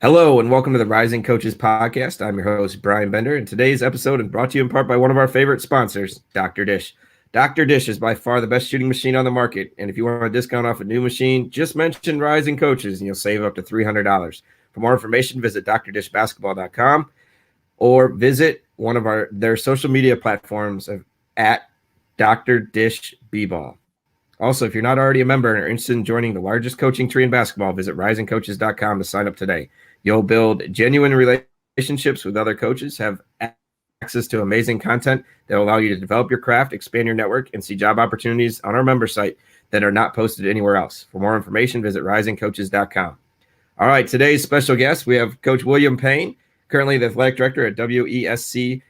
Hello and welcome to the Rising Coaches Podcast. I'm your host, Brian Bender, and today's episode is brought to you in part by one of our favorite sponsors, Dr. Dish. Dr. Dish is by far the best shooting machine on the market, and if you want a discount off a new machine, just mention Rising Coaches and you'll save up to $300. For more information, visit drdishbasketball.com or visit one of their social media platforms at Dr. Dish B-Ball. Also, if you're not already a member and are interested in joining the largest coaching tree in basketball, visit risingcoaches.com to sign up today. You'll build genuine relationships with other coaches, have access to amazing content that will allow you to develop your craft, expand your network, and see job opportunities on our member site that are not posted anywhere else. For more information, visit risingcoaches.com. All right, today's special guest, we have Coach William Payne, currently the athletic director at WESC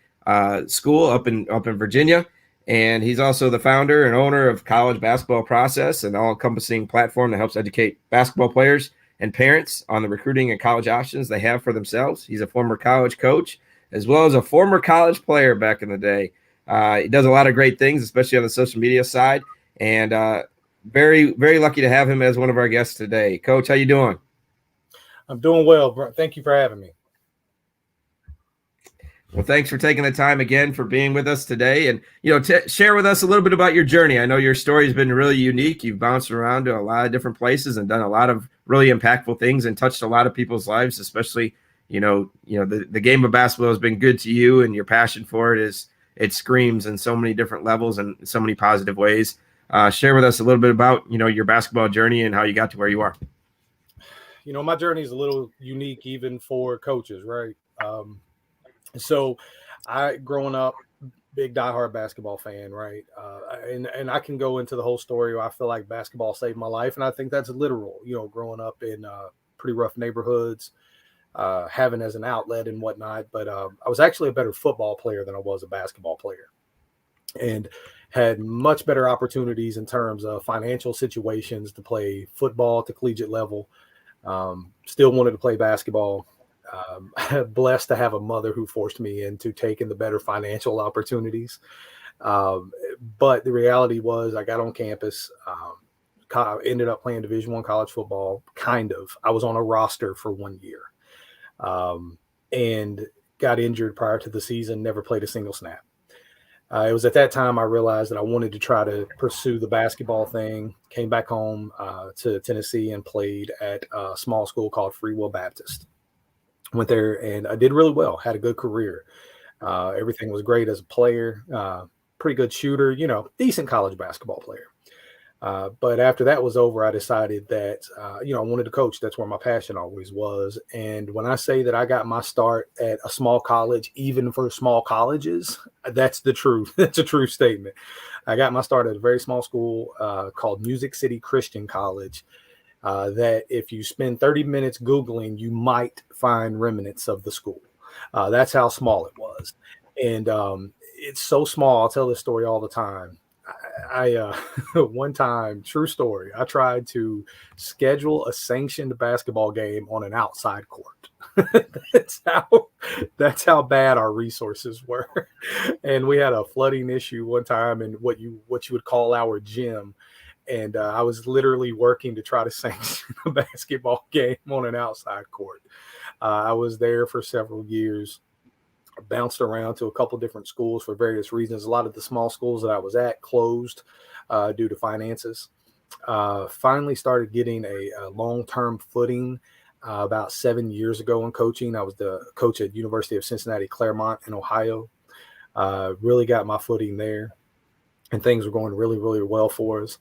school up in Virginia. And he's also the founder and owner of College Basketball Process, an all-encompassing platform that helps educate basketball players and parents on the recruiting and college options they have for themselves. He's a former college coach as well as a former college player back in the day. He does a lot of great things, especially on the social media side, and very, very lucky to have him as one of our guests today. Coach, how you doing? I'm doing well. Thank you for having me. Well, thanks for taking the time again for being with us today, and share with us a little bit about your journey. I know your story has been really unique. You've bounced around to a lot of different places and done a lot of really impactful things and touched a lot of people's lives. Especially, the game of basketball has been good to you, and your passion for it screams in so many different levels and so many positive ways. Share with us a little bit about your basketball journey and how you got to where you are. My journey is a little unique even for coaches, right? So growing up, big diehard basketball fan, right? And I can go into the whole story where I feel like basketball saved my life. And I think that's literal, growing up in pretty rough neighborhoods, having as an outlet and whatnot. But I was actually a better football player than I was a basketball player, and had much better opportunities in terms of financial situations to play football at the collegiate level. Still wanted to play basketball. Blessed to have a mother who forced me into taking the better financial opportunities. But the reality was I got on campus, ended up playing Division I college football, kind of. I was on a roster for 1 year and got injured prior to the season, never played a single snap. It was at that time I realized that I wanted to try to pursue the basketball thing, came back home to Tennessee and played at a small school called Free Will Baptist. Went there and I did really well, had a good career. Everything was great as a player, pretty good shooter, decent college basketball player. But after that was over, I decided that, I wanted to coach. That's where my passion always was. And when I say that I got my start at a small college, even for small colleges, that's the truth. That's a true statement. I got my start at a very small school called Music City Christian College. That if you spend 30 minutes Googling, you might find remnants of the school. That's how small it was. And it's so small. I'll tell this story all the time. I one time, true story, I tried to schedule a sanctioned basketball game on an outside court. That's how bad our resources were. And we had a flooding issue one time in what you would call our gym. And I was literally working to try to sanction a basketball game on an outside court. I was there for several years, bounced around to a couple different schools for various reasons. A lot of the small schools that I was at closed due to finances. Finally started getting a long-term footing about 7 years ago in coaching. I was the coach at University of Cincinnati, Claremont in Ohio. Really got my footing there, and things were going really, really well for us.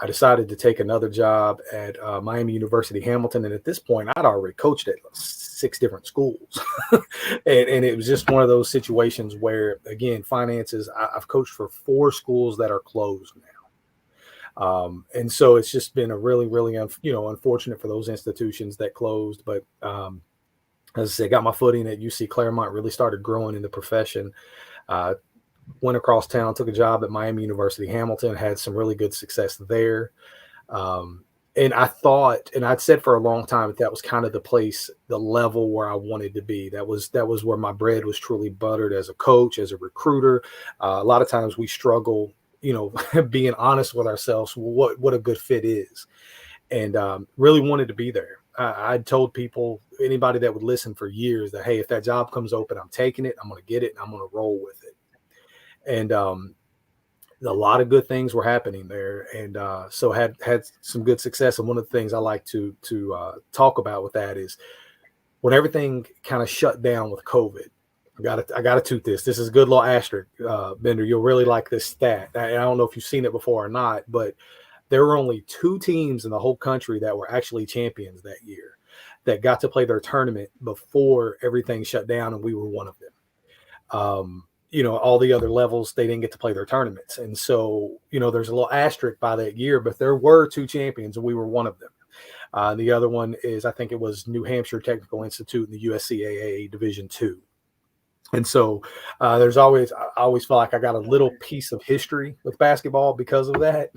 I decided to take another job at Miami University, Hamilton. And at this point, I'd already coached at 6 different schools. and it was just one of those situations where, again, finances, I've coached for 4 schools that are closed now. And so it's just been a really, really, unfortunate for those institutions that closed. But as I said, got my footing at UC Claremont, really started growing in the profession. Went across town, took a job at Miami University, Hamilton, had some really good success there. And I thought, and I'd said for a long time that was kind of the place, the level where I wanted to be. That was where my bread was truly buttered as a coach, as a recruiter. A lot of times we struggle, being honest with ourselves, what a good fit is. and really wanted to be there. I'd told people, anybody that would listen for years, that, hey, if that job comes open, I'm taking it. I'm going to get it, and I'm going to roll with it. And a lot of good things were happening there, and so had some good success. And one of the things I like to talk about with that is when everything kind of shut down with COVID. I got to toot this. This is a good little asterisk, Bender. You'll really like this stat. I don't know if you've seen it before or not, but there were only 2 teams in the whole country that were actually champions that year that got to play their tournament before everything shut down, and we were one of them. All the other levels, they didn't get to play their tournaments. And so, there's a little asterisk by that year, but there were 2 champions, and we were one of them. The other one is, I think it was New Hampshire Technical Institute in the USCAA Division II. And so I always feel like I got a little piece of history with basketball because of that.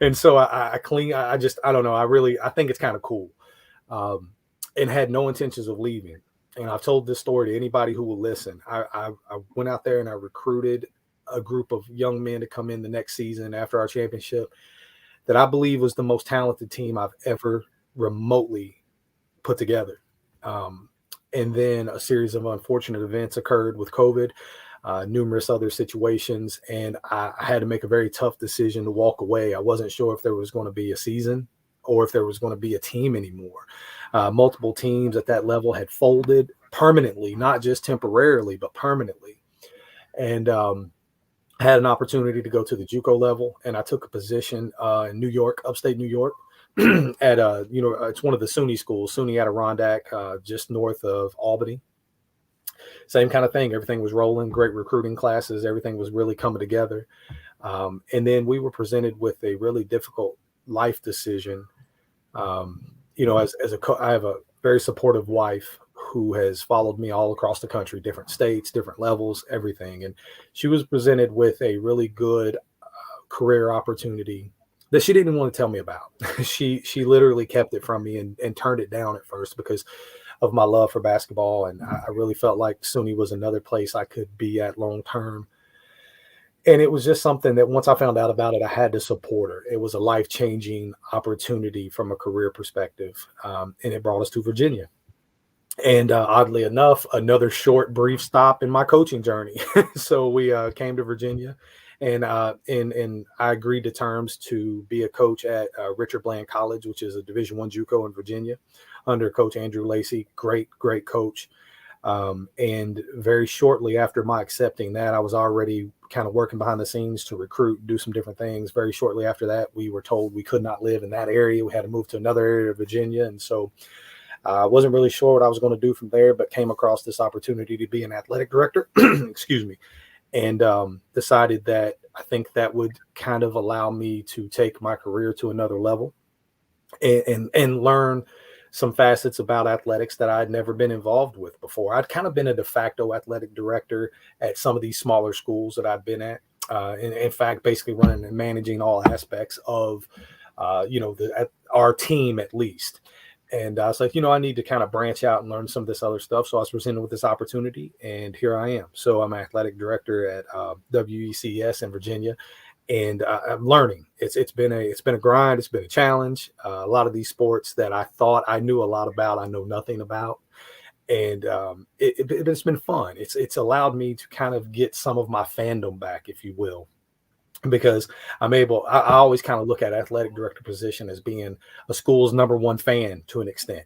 And so I don't know. I think it's kind of cool, and had no intentions of leaving. And I've told this story to anybody who will listen. I went out there and I recruited a group of young men to come in the next season after our championship that I believe was the most talented team I've ever remotely put together. And then a series of unfortunate events occurred with COVID, numerous other situations, and I had to make a very tough decision to walk away. I wasn't sure if there was going to be a season or if there was going to be a team anymore. Multiple teams at that level had folded permanently, not just temporarily, but permanently. And I had an opportunity to go to the JUCO level, and I took a position in New York, upstate New York, at it's one of the SUNY schools, SUNY Adirondack, just north of Albany. Same kind of thing. Everything was rolling, great recruiting classes. Everything was really coming together. And then we were presented with a really difficult life decision. I have a very supportive wife who has followed me all across the country, different states, different levels, everything. And she was presented with a really good career opportunity that she didn't want to tell me about. She literally kept it from me and turned it down at first because of my love for basketball. And I really felt like SUNY was another place I could be at long term. And it was just something that once I found out about it, I had to support her. It was a life-changing opportunity from a career perspective. And it brought us to Virginia. And oddly enough, another short, brief stop in my coaching journey. So we came to Virginia. And I agreed to terms to be a coach at Richard Bland College, which is a Division I JUCO in Virginia, under Coach Andrew Lacey. Great coach. And very shortly after my accepting that, I was already kind of working behind the scenes to recruit, do some different things. Very shortly after that, we were told we could not live in that area. We had to move to another area of Virginia. And so I wasn't really sure what I was going to do from there, but came across this opportunity to be an athletic director. Excuse me. And decided that I think that would kind of allow me to take my career to another level and learn some facets about athletics that I'd never been involved with before. I'd kind of been a de facto athletic director at some of these smaller schools that I've been at. In fact, basically running and managing all aspects of, our team at least. And I was like, I need to kind of branch out and learn some of this other stuff. So I was presented with this opportunity, and here I am. So I'm an athletic director at WECS in Virginia, and I'm learning. It's been a grind. It's been a challenge. A lot of these sports that I thought I knew a lot about, I know nothing about, and it's been fun. It's allowed me to kind of get some of my fandom back, if you will. Because I always kind of look at athletic director position as being a school's number one fan to an extent.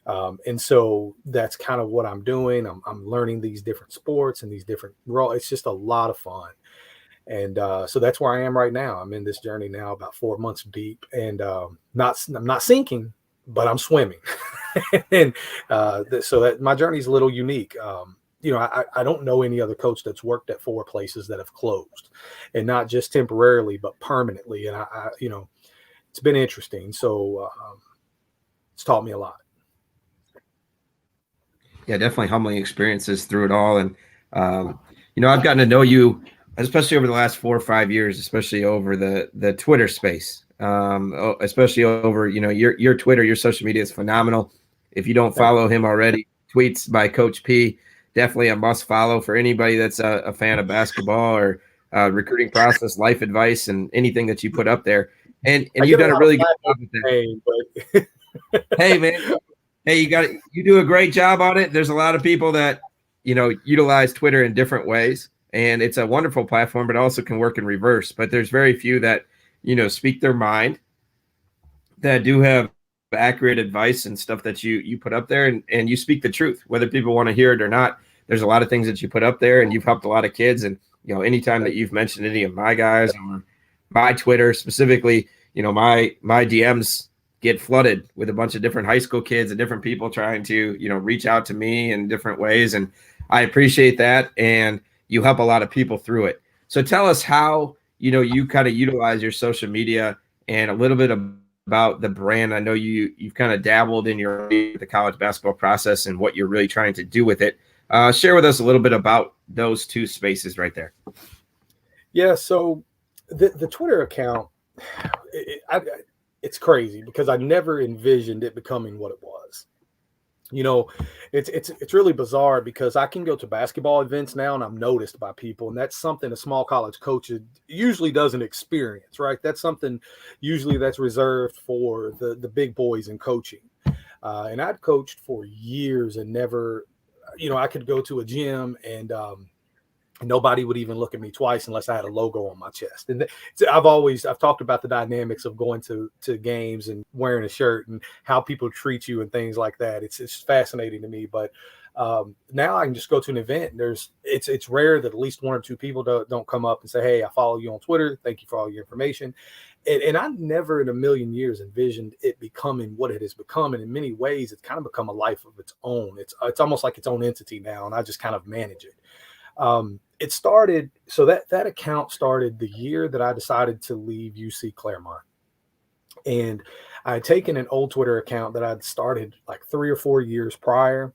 And so that's kind of what I'm doing. I'm learning these different sports and these different roles. It's just a lot of fun. And so that's where I am right now. I'm in this journey now about 4 months deep, and I'm not sinking, but I'm swimming. And so that my journey is a little unique. I don't know any other coach that's worked at 4 places that have closed, and not just temporarily, but permanently. And I it's been interesting. So it's taught me a lot. Yeah, definitely humbling experiences through it all. And, I've gotten to know you, especially over the last 4 or 5 years, especially over the Twitter space, especially over, your Twitter, your social media is phenomenal. If you don't follow him already, tweets by Coach P, definitely a must follow for anybody that's a fan of basketball or recruiting process, life advice, and anything that you put up there. And I you've get a done a lot of really good flack job over with that. Payne, but Hey, man. Hey, you do a great job on it. There's a lot of people that, utilize Twitter in different ways, and it's a wonderful platform, but also can work in reverse. But there's very few that, speak their mind, that do have accurate advice and stuff that you put up there, and you speak the truth, whether people want to hear it or not. There's a lot of things that you put up there, and you've helped a lot of kids. And, anytime that you've mentioned any of my guys or my Twitter specifically, my DMs get flooded with a bunch of different high school kids and different people trying to, reach out to me in different ways. And I appreciate that. And you help a lot of people through it. So tell us how, you kind of utilize your social media and a little bit about the brand. I know you've kind of dabbled in the college basketball process and what you're really trying to do with it. Share with us a little bit about those two spaces right there. yeah. So the Twitter account, it's crazy because I never envisioned it becoming what it was. It's really bizarre because I can go to basketball events now and I'm noticed by people, and that's something a small college coach usually doesn't experience, right? That's something usually that's reserved for the big boys in coaching. And I'd coached for years and never, I could go to a gym and nobody would even look at me twice unless I had a logo on my chest. And I've talked about the dynamics of going to games and wearing a shirt and how people treat you and things like that. It's fascinating to me. But now I can just go to an event and it's rare that at least one or two people don't come up and say, hey, I follow you on Twitter. Thank you for all your information. And I never in a million years envisioned it becoming what it has become. And in many ways, it's kind of become a life of its own. It's almost like its own entity now. And I just kind of manage it. It started, so that account started the year that I decided to leave UC Claremont. And I had taken an old Twitter account that I'd started like 3 or 4 years prior,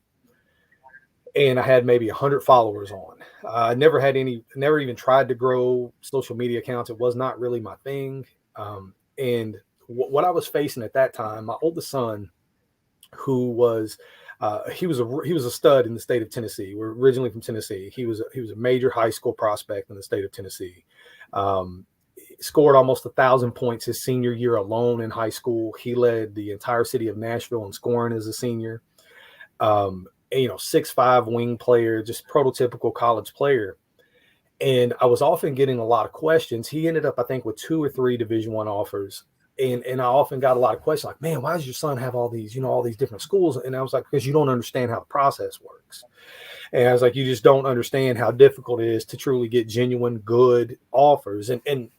and I had maybe 100 followers on. I never even tried to grow social media accounts. It was not really my thing. And what I was facing at that time, my oldest son, who was he was a stud in the state of Tennessee. We're originally from Tennessee. He was a major high school prospect in the state of Tennessee. Scored almost 1,000 points his senior year alone in high school. He led the entire city of Nashville in scoring as a senior. 6'5" wing player, just prototypical college player. And I was often getting a lot of questions. He ended up, I think, with 2 or 3 Division I offers. And I often got a lot of questions like, man, why does your son have all these different schools? And I was like, because you don't understand how the process works. And I was like, you just don't understand how difficult it is to truly get genuine, good offers. And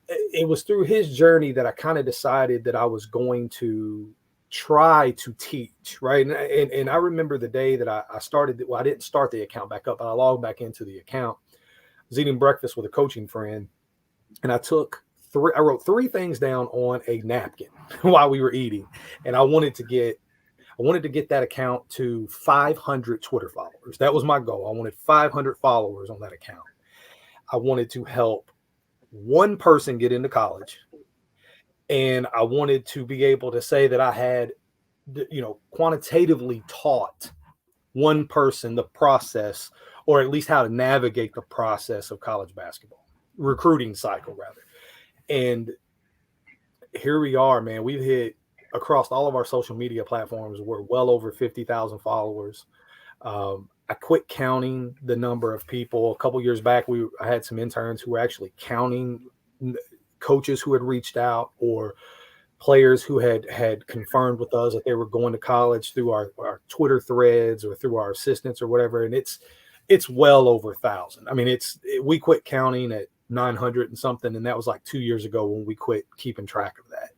it was through his journey that I kind of decided that I was going to try to teach, right? And I remember the day that I started, well, I didn't start the account back up, but I logged back into the account. I was eating breakfast with a coaching friend, and I wrote 3 things down on a napkin while we were eating. And I wanted to get that account to 500 Twitter followers. That was my goal. I wanted 500 followers on that account. I wanted to help one person get into college. And I wanted to be able to say that I had, quantitatively taught one person the process, or at least how to navigate the process of college basketball, recruiting cycle rather. And here we are, man. We've hit across all of our social media platforms. We're well over 50,000 followers. I quit counting the number of people. A couple years back, I had some interns who were actually counting coaches who had reached out or players who had confirmed with us that they were going to college through our Twitter threads or through our assistants or whatever. And it's well over 1,000. I mean, we quit counting at 900 and something, and that was like 2 years ago when we quit keeping track of that.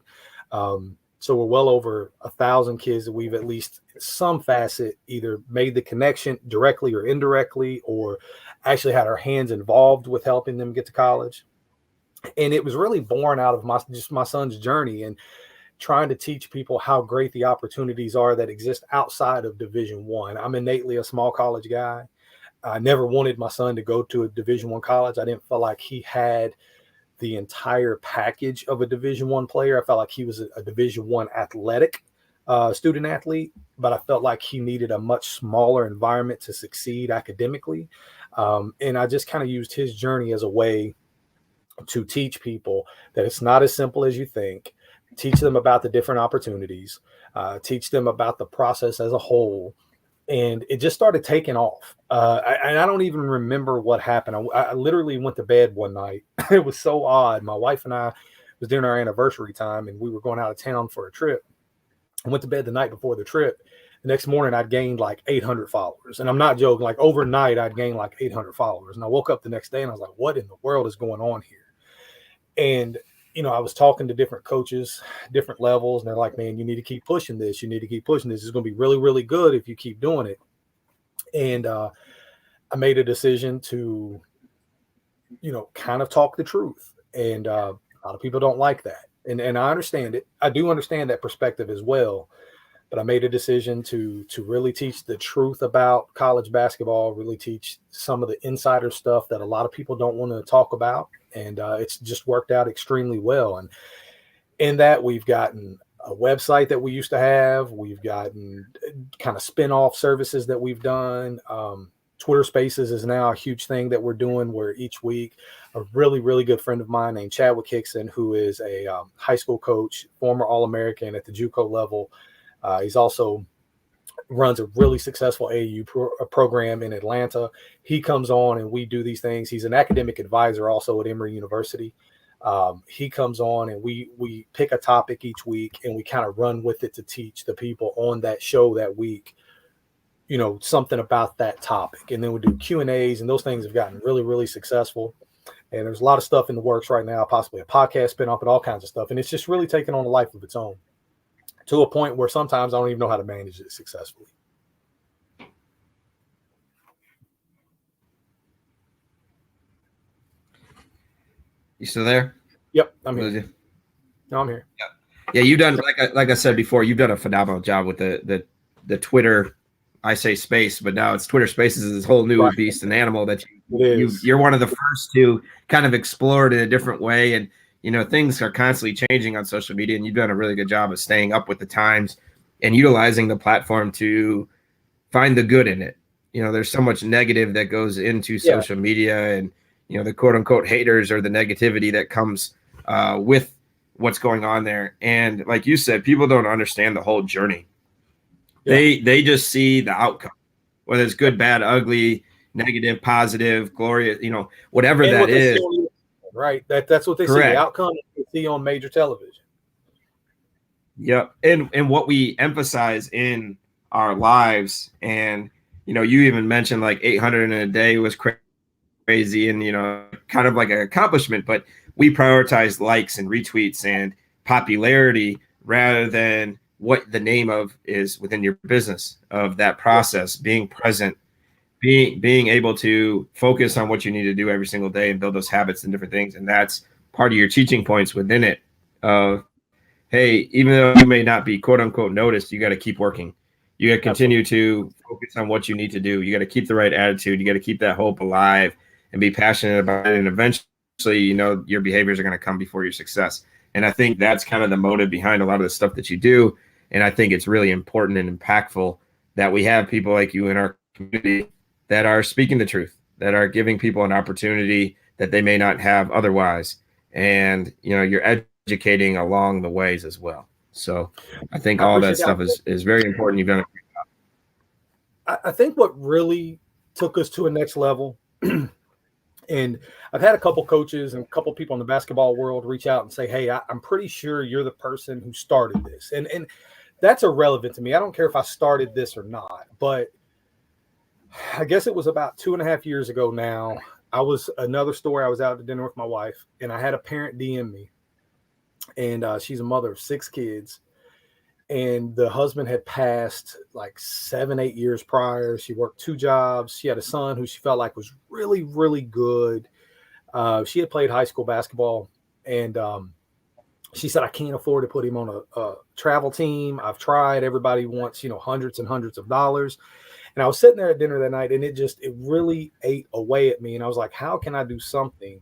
So we're well over 1,000 kids that we've at least in some facet either made the connection directly or indirectly, or actually had our hands involved with helping them get to college. And it was really born out of my son's journey and trying to teach people how great the opportunities are that exist outside of Division I. I'm innately a small college guy. I never wanted my son to go to a Division I college. I didn't feel like he had the entire package of a Division I player. I felt like he was a Division I athletic student athlete, but I felt like he needed a much smaller environment to succeed academically. And I just kind of used his journey as a way to teach people that it's not as simple as you think, teach them about the different opportunities, teach them about the process as a whole. And it just started taking off. And I don't even remember what happened. I literally went to bed one night. It was so odd. My wife and I was during our anniversary time, and we were going out of town for a trip. I went to bed the night before the trip. The next morning, I'd gained like 800 followers. And I'm not joking. Like overnight, I'd gained like 800 followers. And I woke up the next day and I was like, what in the world is going on here? And, I was talking to different coaches, different levels, and they're like, man, you need to keep pushing this. You need to keep pushing this. It's going to be really, really good if you keep doing it. And I made a decision to, kind of talk the truth. And a lot of people don't like that. And I understand it. I do understand that perspective as well. But I made a decision to really teach the truth about college basketball, really teach some of the insider stuff that a lot of people don't want to talk about. And it's just worked out extremely well. And in that, we've gotten a website that we used to have. We've gotten kind of spin-off services that we've done. Twitter Spaces is now a huge thing that we're doing, where each week a really, really good friend of mine named Chadwick Hickson, who is a high school coach, former All-American at the JUCO level. He's also runs a really successful AAU program in Atlanta. He comes on and we do these things. He's an academic advisor also at Emory University. He comes on and we pick a topic each week and we kind of run with it to teach the people on that show that week, something about that topic. And then we do Q&As, and those things have gotten really, really successful. And there's a lot of stuff in the works right now, possibly a podcast spin-off and all kinds of stuff. And it's just really taken on a life of its own, to a point where sometimes I don't even know how to manage it successfully. You still there? Yep, I'm here. No, I'm here. Yeah, you've done, like I said before, you've done a phenomenal job with the Twitter, I say space, but now it's Twitter Spaces is this whole new beast and animal that you're one of the first to kind of explore it in a different way. And things are constantly changing on social media, and you've done a really good job of staying up with the times and utilizing the platform to find the good in it. There's so much negative that goes into social media, and the quote unquote haters or the negativity that comes with what's going on there. And like you said, people don't understand the whole journey. They just see the outcome, whether it's good, bad, ugly, negative, positive, glorious, whatever and that what is. Right. That's what they see. The outcome they see on major television. Yep. And what we emphasize in our lives, and you even mentioned like 800 in a day was crazy and kind of like an accomplishment, but we prioritize likes and retweets and popularity rather than what the name of is within your business, of that process, being present, being able to focus on what you need to do every single day and build those habits and different things. And that's part of your teaching points within it of, hey, even though you may not be quote unquote noticed, you got to keep working. You got to continue to focus on what you need to do. You got to keep the right attitude. You got to keep that hope alive and be passionate about it. And eventually, your behaviors are going to come before your success. And I think that's kind of the motive behind a lot of the stuff that you do. And I think it's really important and impactful that we have people like you in our community that are speaking the truth, that are giving people an opportunity that they may not have otherwise. And, you're educating along the ways as well. So I think all that stuff is very important. You've done it. I think what really took us to a next level, and I've had a couple coaches and a couple people in the basketball world reach out and say, hey, I'm pretty sure you're the person who started this. And that's irrelevant to me. I don't care if I started this or not, but I guess it was about 2.5 years ago now. I was out to dinner with my wife, and I had a parent DM me, and she's a mother of 6 kids, and the husband had passed like 7-8 years prior. She worked 2 jobs. She had a son who she felt like was really, really good. She had played high school basketball, and she said, I can't afford to put him on a travel team. I've tried. Everybody wants, hundreds and hundreds of dollars. And I was sitting there at dinner that night, and it really ate away at me. And I was like, how can I do something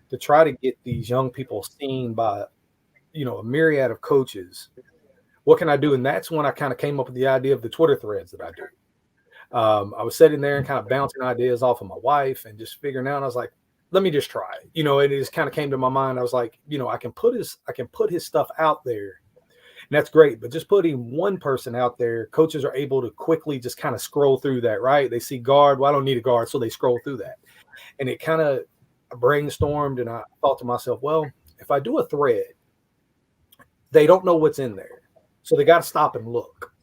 to try to get these young people seen by, a myriad of coaches? What can I do? And that's when I kind of came up with the idea of the Twitter threads that I do. I was sitting there and kind of bouncing ideas off of my wife and just figuring out, I was like, let me just try it. And it just kind of came to my mind. I was like, I can put his stuff out there, and that's great. But just putting one person out there, coaches are able to quickly just kind of scroll through that, right? They see guard. Well, I don't need a guard. So they scroll through that. And it kind of brainstormed, and I thought to myself, well, if I do a thread, they don't know what's in there. So they got to stop and look,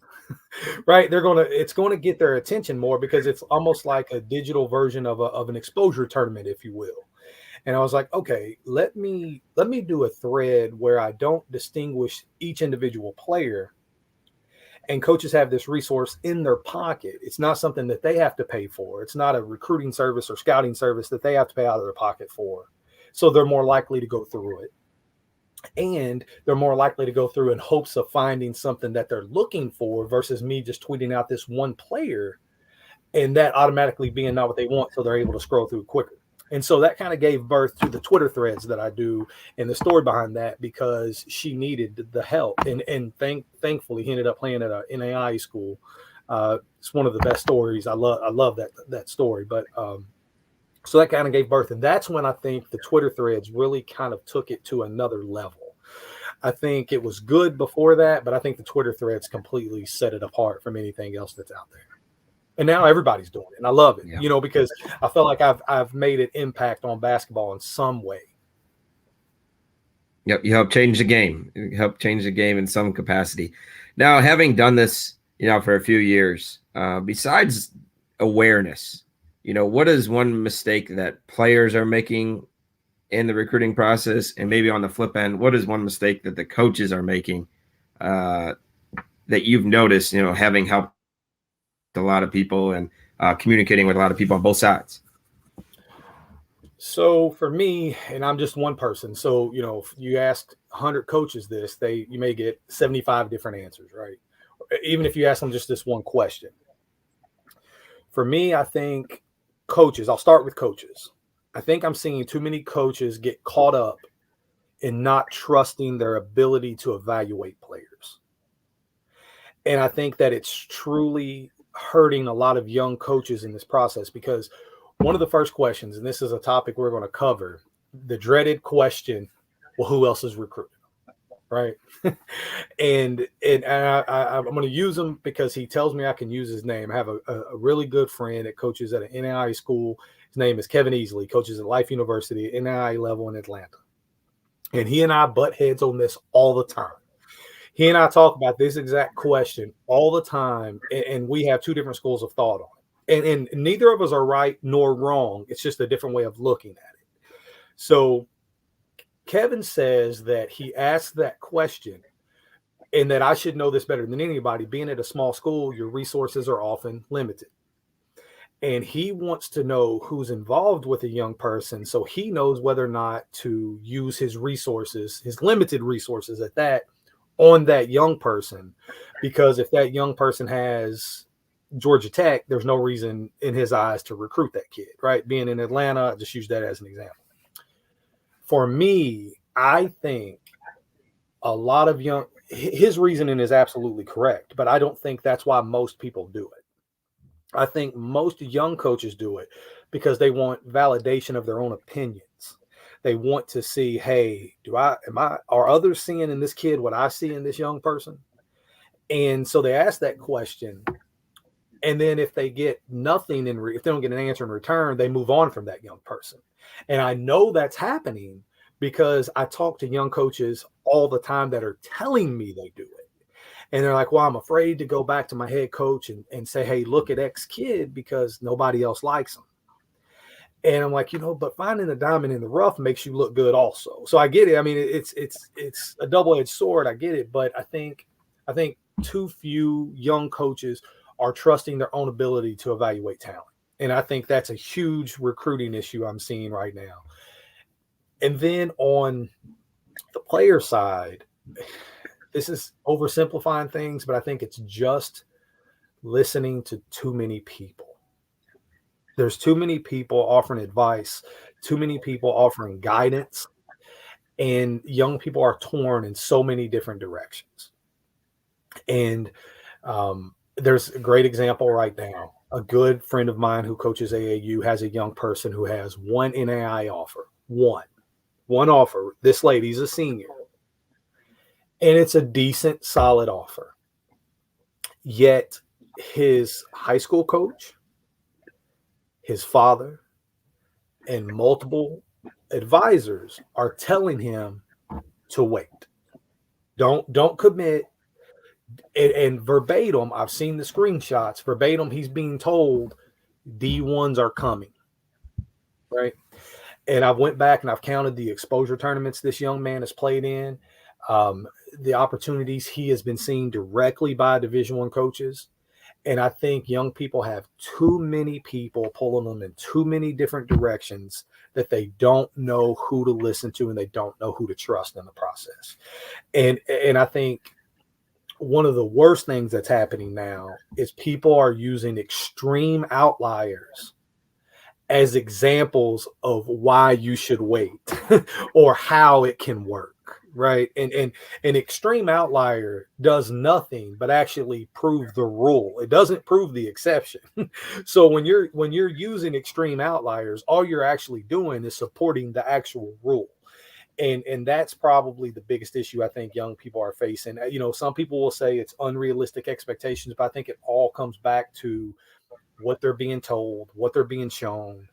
right? It's going to get their attention more because it's almost like a digital version of an exposure tournament, if you will. And I was like, okay, let me do a thread where I don't distinguish each individual player, and coaches have this resource in their pocket. It's not something that they have to pay for. It's not a recruiting service or scouting service that they have to pay out of their pocket for. So they're more likely to go through it. And they're more likely to go through in hopes of finding something that they're looking for versus me just tweeting out this one player and that automatically being not what they want. So they're able to scroll through quicker. And so that kind of gave birth to the Twitter threads that I do, and the story behind that, because she needed the help. And thankfully, he ended up playing at an NAI school. It's one of the best stories. I love that story. But so that kind of gave birth. And that's when I think the Twitter threads really kind of took it to another level. I think it was good before that, but I think the Twitter threads completely set it apart from anything else that's out there. And now everybody's doing it, and I love it, because I feel like I've made an impact on basketball in some way. Yep, you help change the game. You help change the game in some capacity. Now, having done this, for a few years, besides awareness, what is one mistake that players are making in the recruiting process, and maybe on the flip end, what is one mistake that the coaches are making that you've noticed, having helped a lot of people and communicating with a lot of people on both sides? So for me, and I'm just one person, so if you ask 100 coaches this, you may get 75 different answers, right? Even if you ask them just this one question. For me, I think coaches, I'll start with coaches. I think I'm seeing too many coaches get caught up in not trusting their ability to evaluate players. And I think that it's truly hurting a lot of young coaches in this process, because one of the first questions, and this is a topic we're going to cover, the dreaded question, well, who else is recruiting? Right. and I'm going to use him because he tells me I can use his name. I have a really good friend that coaches at an NAI school. His name is Kevin Easley, coaches at Life University, NAI level in Atlanta. And he and I butt heads on this all the time. He and I talk about this exact question all the time, and we have two different schools of thought on it. And neither of us are right nor wrong. It's just a different way of looking at it. So Kevin says that he asked that question, and that I should know this better than anybody. Being at a small school, your resources are often limited. And he wants to know who's involved with a young person, so he knows whether or not to use his resources, his limited resources at that, on that young person. Because if that young person has Georgia Tech, there's no reason in his eyes to recruit that kid, right? Being in Atlanta, I just use that as an example. For me, I think a lot of his reasoning is absolutely correct, but I don't think that's why most people do it. I think most young coaches do it because they want validation of their own opinions. They want to see, hey, are others seeing in this kid what I see in this young person? And so they ask that question. And then if they get nothing if they don't get an answer in return, they move on from that young person. And I know that's happening because I talk to young coaches all the time that are telling me they do it. And they're like, well, I'm afraid to go back to my head coach and say, hey, look at X kid because nobody else likes him. And I'm like, but finding a diamond in the rough makes you look good also. So I get it. I mean, it's a double-edged sword. I get it. But I think too few young coaches are trusting their own ability to evaluate talent. And I think that's a huge recruiting issue I'm seeing right now. And then on the player side, this is oversimplifying things, but I think it's just listening to too many people. There's too many people offering advice, too many people offering guidance, and young people are torn in so many different directions. And there's a great example right now. A good friend of mine who coaches AAU has a young person who has one NAI offer, one offer. This lady's a senior, and it's a decent, solid offer. Yet his high school coach, his father, and multiple advisors are telling him to wait. Don't commit. And verbatim, I've seen the screenshots. Verbatim, he's being told D1s are coming, right? And I've went back and I've counted the exposure tournaments this young man has played in, the opportunities he has been seen directly by Division I coaches. And I think young people have too many people pulling them in too many different directions that they don't know who to listen to and they don't know who to trust in the process. And I think one of the worst things that's happening now is people are using extreme outliers as examples of why you should wait or how it can work, right? And an extreme outlier does nothing but actually prove the rule. It doesn't prove the exception. So when you're using extreme outliers, all you're actually doing is supporting the actual rule. And that's probably the biggest issue I think young people are facing. You know, some people will say it's unrealistic expectations, but I think it all comes back to what they're being told, what they're being shown.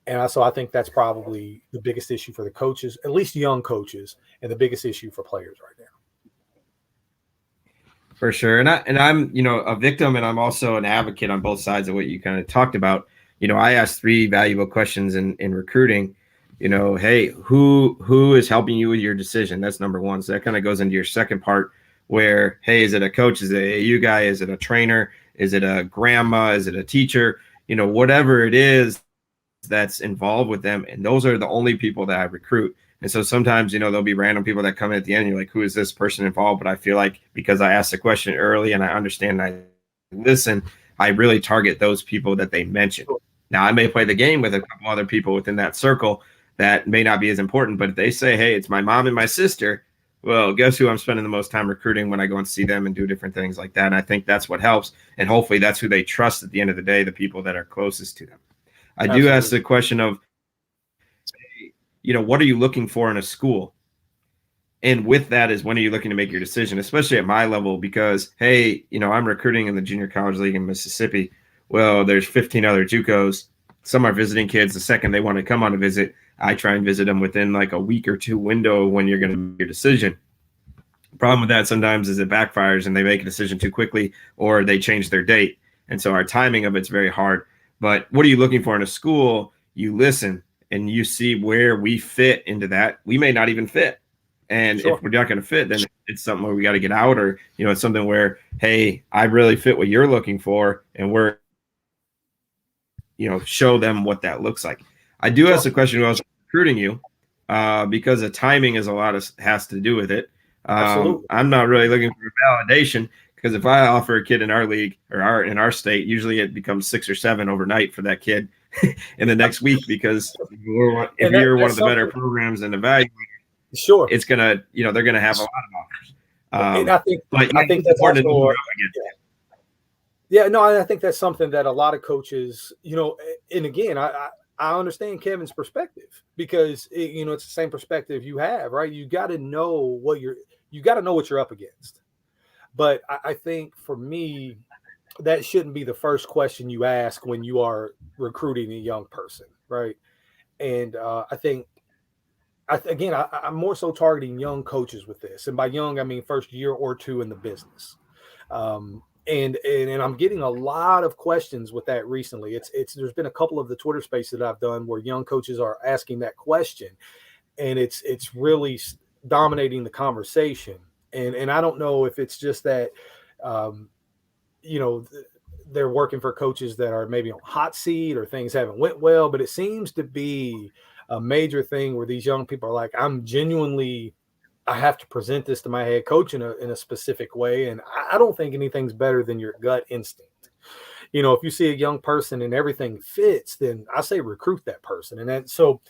And so I think that's probably the biggest issue for the coaches, at least young coaches, and the biggest issue for players right now. For sure. And I'm, you know, a victim, and I'm also an advocate on both sides of what you kind of talked about. You know, I asked 3 valuable questions in recruiting. You know, hey, who is helping you with your decision? That's number one. So that kind of goes into your second part where, hey, is it a coach? Is it a AU guy? Is it a trainer? Is it a grandma? Is it a teacher? You know, whatever it is that's involved with them. And those are the only people that I recruit. And so sometimes, you know, there'll be random people that come in at the end. And you're like, who is this person involved? But I feel like because I asked the question early and I understand and I listen, I really target those people that they mentioned. Now, I may play the game with a couple other people within that circle that may not be as important, but if they say, hey, it's my mom and my sister, well, guess who I'm spending the most time recruiting when I go and see them and do different things like that. And I think that's what helps. And hopefully that's who they trust at the end of the day, the people that are closest to them. I do ask the question of, you know, what are you looking for in a school? And with that is when are you looking to make your decision, especially at my level, because, hey, you know, I'm recruiting in the junior college league in Mississippi. Well, there's 15 other JUCOs. Some are visiting kids. The second they want to come on a visit, I try and visit them within like a week or 2 window when you're going to make your decision. Problem with that sometimes is it backfires and they make a decision too quickly or they change their date. And so our timing of it's very hard. But what are you looking for in a school? You listen and you see where we fit into that. We may not even fit. And if we're not going to fit, then it's something where we got to get out, or, you know, it's something where, hey, I really fit what you're looking for. And we're, you know, show them what that looks like. I do ask the question who else is recruiting you, because the timing is has to do with it. I'm not really looking for validation, because if I offer a kid in our league or in our state, usually it becomes 6 or 7 overnight for that kid in the next week, because if you're one of the better programs and evaluators, it's gonna, you know, they're gonna have a lot of offers. And I think that's also, I think that's something that a lot of coaches, you know, and again, I understand Kevin's perspective, because you know, it's the same perspective you have, right? You got to know what you're up against. But I think for me, that shouldn't be the first question you ask when you are recruiting a young person, right? And I think, I'm more so targeting young coaches with this. And by young, I mean first year or 2 in the business. And I'm getting a lot of questions with that recently. There's been a couple of the Twitter spaces that I've done where young coaches are asking that question, and it's really dominating the conversation. And I don't know if it's just that, you know, they're working for coaches that are maybe on hot seat or things haven't went well, but it seems to be a major thing where these young people are like, I have to present this to my head coach in a specific way. And I don't think anything's better than your gut instinct. You know, if you see a young person and everything fits, then I say recruit that person. And then, so,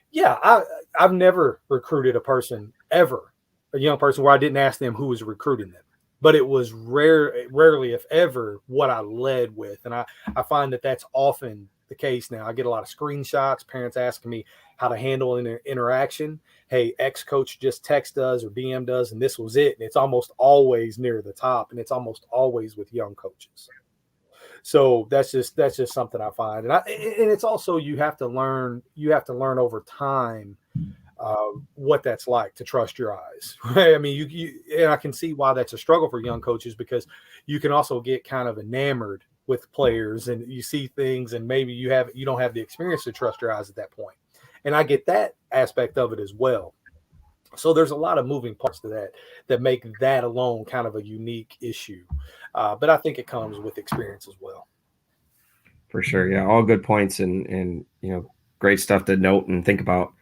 yeah, I've never recruited a person ever, a young person, where I didn't ask them who was recruiting them. but it was rarely, if ever, what I led with. And I find that that's often the case now. I get a lot of screenshots, parents asking me how to handle an interaction. Hey, X coach just text us or DM does, and this was it. And it's almost always near the top, and it's almost always with young coaches. So that's just something I find, and it's also you have to learn over time what that's like to trust your eyes, right? I mean, you and I can see why that's a struggle for young coaches, because you can also get kind of enamored with players, and you see things, and maybe you don't have the experience to trust your eyes at that point. And I get that aspect of it as well. So there's a lot of moving parts to that make that alone kind of a unique issue. But I think it comes with experience as well. For sure. Yeah. All good points and great stuff to note and think about.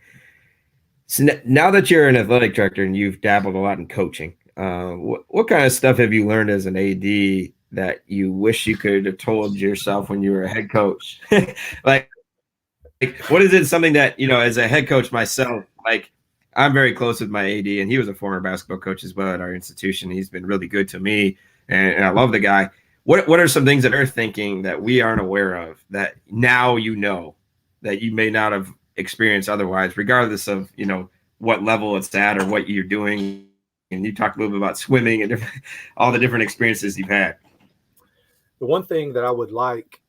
So now that you're an athletic director and you've dabbled a lot in coaching, what kind of stuff have you learned as an AD that you wish you could have told yourself when you were a head coach? like, what is it, something that, as a head coach myself, like I'm very close with my AD, and he was a former basketball coach as well at our institution. He's been really good to me, and I love the guy. What are some things that they're thinking that we aren't aware of that now that you may not have experienced otherwise, regardless of what level it's at or what you're doing? And you talked a little bit about swimming and all the different experiences you've had. The one thing that I would like,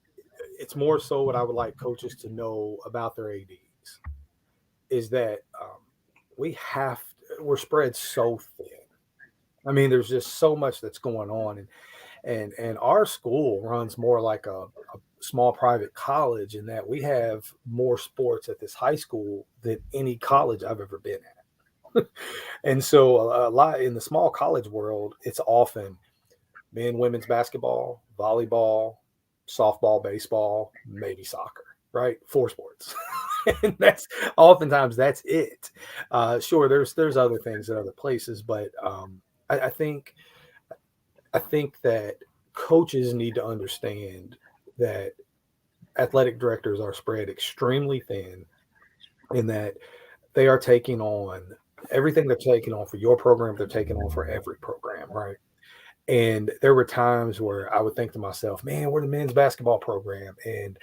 it's more so what I would like coaches to know about their ADs, is that we're spread so thin. I mean, there's just so much that's going on, and our school runs more like a small private college, in that we have more sports at this high school than any college I've ever been at. And so a lot in the small college world, it's often men, women's basketball, volleyball, softball, baseball, maybe soccer, right? 4 sports. And that's oftentimes that's it. Sure, there's other things at other places, but I think that coaches need to understand that athletic directors are spread extremely thin, in that they are taking on everything they're taking on for your program, they're taking on for every program, right? And there were times where I would think to myself, man, we're the men's basketball program, and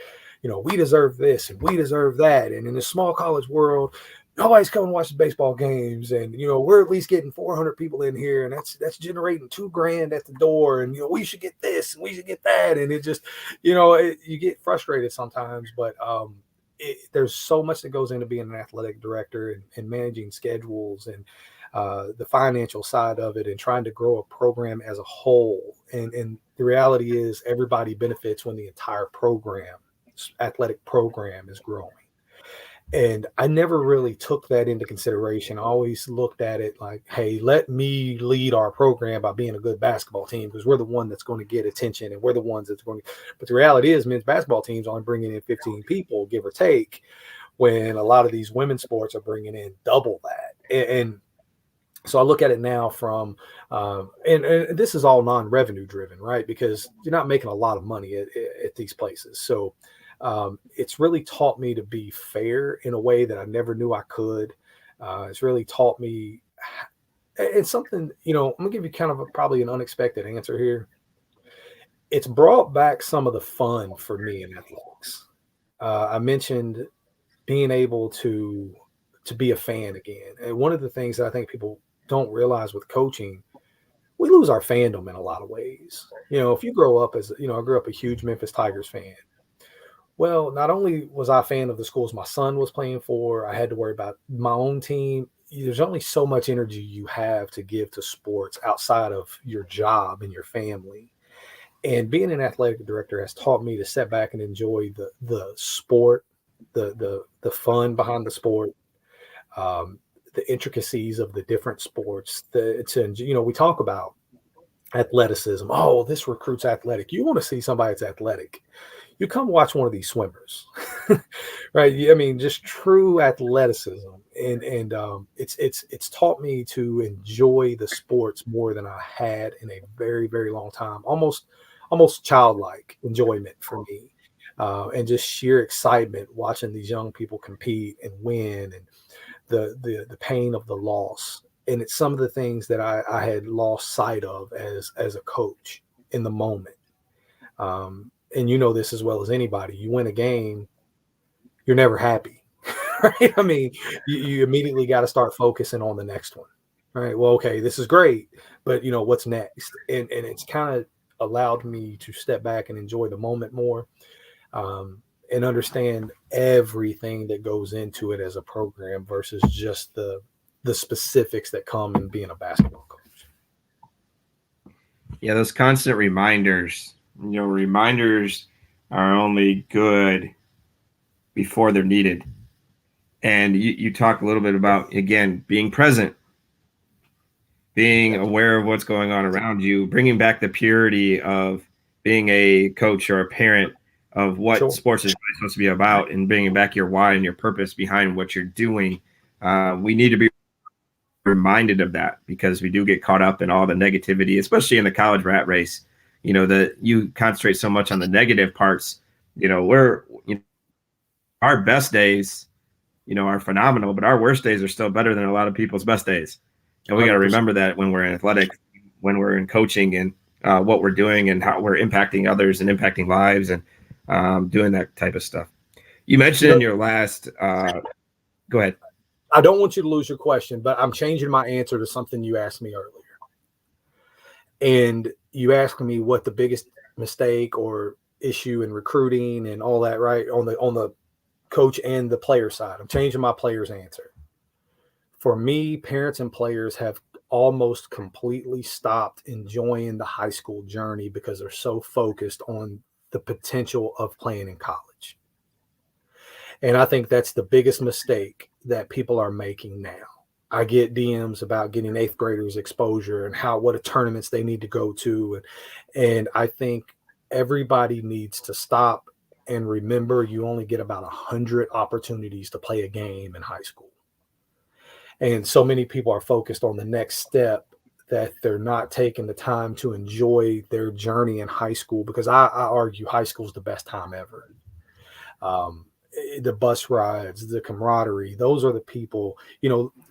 we deserve this and we deserve that. And in the small college world, nobody's coming to watch the baseball games, and we're at least getting 400 people in here, and that's generating $2,000 at the door, and we should get this and we should get that. And it just you get frustrated sometimes, but there's so much that goes into being an athletic director, and managing schedules, and the financial side of it, and trying to grow a program as a whole. And the reality is everybody benefits when the entire athletic program is growing. And I never really took that into consideration. I always looked at it like, hey, let me lead our program by being a good basketball team, because we're the one that's going to get attention, and we're the ones that's going to. But the reality is men's basketball teams only bringing in 15 people, give or take, when a lot of these women's sports are bringing in double that. And so I look at it now from, and this is all non-revenue driven, right? Because you're not making a lot of money at these places. So it's really taught me to be fair in a way that I never knew I could. It's really taught me, it's something, I'm gonna give you kind of probably an unexpected answer here. It's brought back some of the fun for me in athletics. I mentioned being able to be a fan again. And one of the things that I think people don't realize with coaching, we lose our fandom in a lot of ways. If you grow up as, I grew up a huge Memphis Tigers fan. Well, not only was I a fan of the schools my son was playing for, I had to worry about my own team. There's only so much energy you have to give to sports outside of your job and your family. And being an athletic director has taught me to sit back and enjoy the sport, the fun behind the sport, the intricacies of the different sports. We talk about athleticism. Oh, this recruit's athletic. You want to see somebody that's athletic, you come watch one of these swimmers, right? I mean, just true athleticism, and it's taught me to enjoy the sports more than I had in a very, very long time. Almost childlike enjoyment for me, and just sheer excitement watching these young people compete and win, and the pain of the loss. And it's some of the things that I had lost sight of as a coach in the moment. And you know this as well as anybody. You win a game, you're never happy, right? I mean, you immediately got to start focusing on the next one, right? Well, okay, this is great, but you know what's next, and it's kind of allowed me to step back and enjoy the moment more, and understand everything that goes into it as a program versus just the specifics that come in being a basketball coach. Yeah, those constant reminders. Reminders are only good before they're needed. And you talk a little bit about, again, being present, being aware of what's going on around you, bringing back the purity of being a coach or a parent of what sports is really supposed to be about, and bringing back your why and your purpose behind what you're doing. We need to be reminded of that, because we do get caught up in all the negativity, especially in the college rat race. That you concentrate so much on the negative parts. Our best days, are phenomenal, but our worst days are still better than a lot of people's best days. And we got to remember that when we're in athletics, when we're in coaching, and what we're doing and how we're impacting others and impacting lives, and doing that type of stuff. You mentioned in your last, go ahead. I don't want you to lose your question, but I'm changing my answer to something you asked me earlier. And you asked me what the biggest mistake or issue in recruiting and all that, right? On the coach and the player side. I'm changing my player's answer. For me, parents and players have almost completely stopped enjoying the high school journey because they're so focused on the potential of playing in college. And I think that's the biggest mistake that people are making now. I get DMs about getting 8th graders exposure and what tournaments they need to go to. And I think everybody needs to stop and remember you only get about 100 opportunities to play a game in high school. And so many people are focused on the next step that they're not taking the time to enjoy their journey in high school, because I argue high school is the best time ever. The bus rides, the camaraderie, those are the people,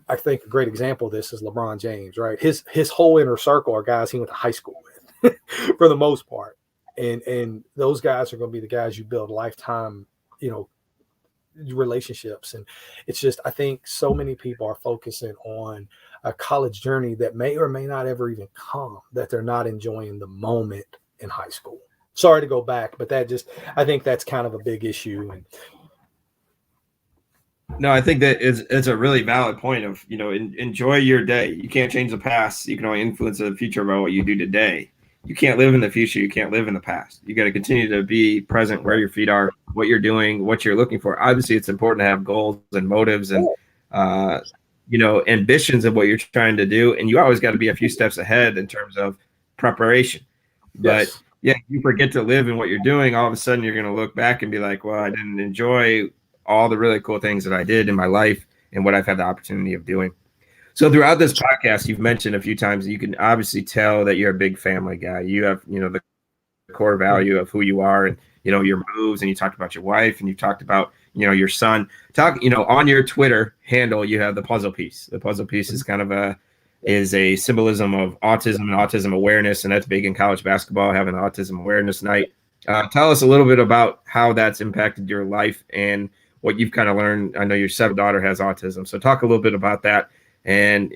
I think a great example of this is LeBron James, right? His whole inner circle are guys he went to high school with for the most part. And those guys are going to be the guys you build lifetime, relationships. And it's just, I think so many people are focusing on a college journey that may or may not ever even come, that they're not enjoying the moment in high school. Sorry to go back, but I think that's kind of a big issue. And no, I think that it's a really valid point of, enjoy your day. You can't change the past. You can only influence the future about what you do today. You can't live in the future. You can't live in the past. You got to continue to be present where your feet are, what you're doing, what you're looking for. Obviously, it's important to have goals and motives and, ambitions of what you're trying to do. And you always got to be a few steps ahead in terms of preparation. But yeah, you forget to live in what you're doing. All of a sudden, you're going to look back and be like, well, I didn't enjoy all the really cool things that I did in my life and what I've had the opportunity of doing. So throughout this podcast, you've mentioned a few times, you can obviously tell that you're a big family guy. You have, the core value of who you are and, your moves. And you talked about your wife, and you talked about, your son. On your Twitter handle, you have the puzzle piece. The puzzle piece is kind of is a symbolism of autism and autism awareness. And that's big in college basketball, having an autism awareness night. Tell us a little bit about how that's impacted your life and what you've kind of learned. I know your daughter has autism. So talk a little bit about that. And,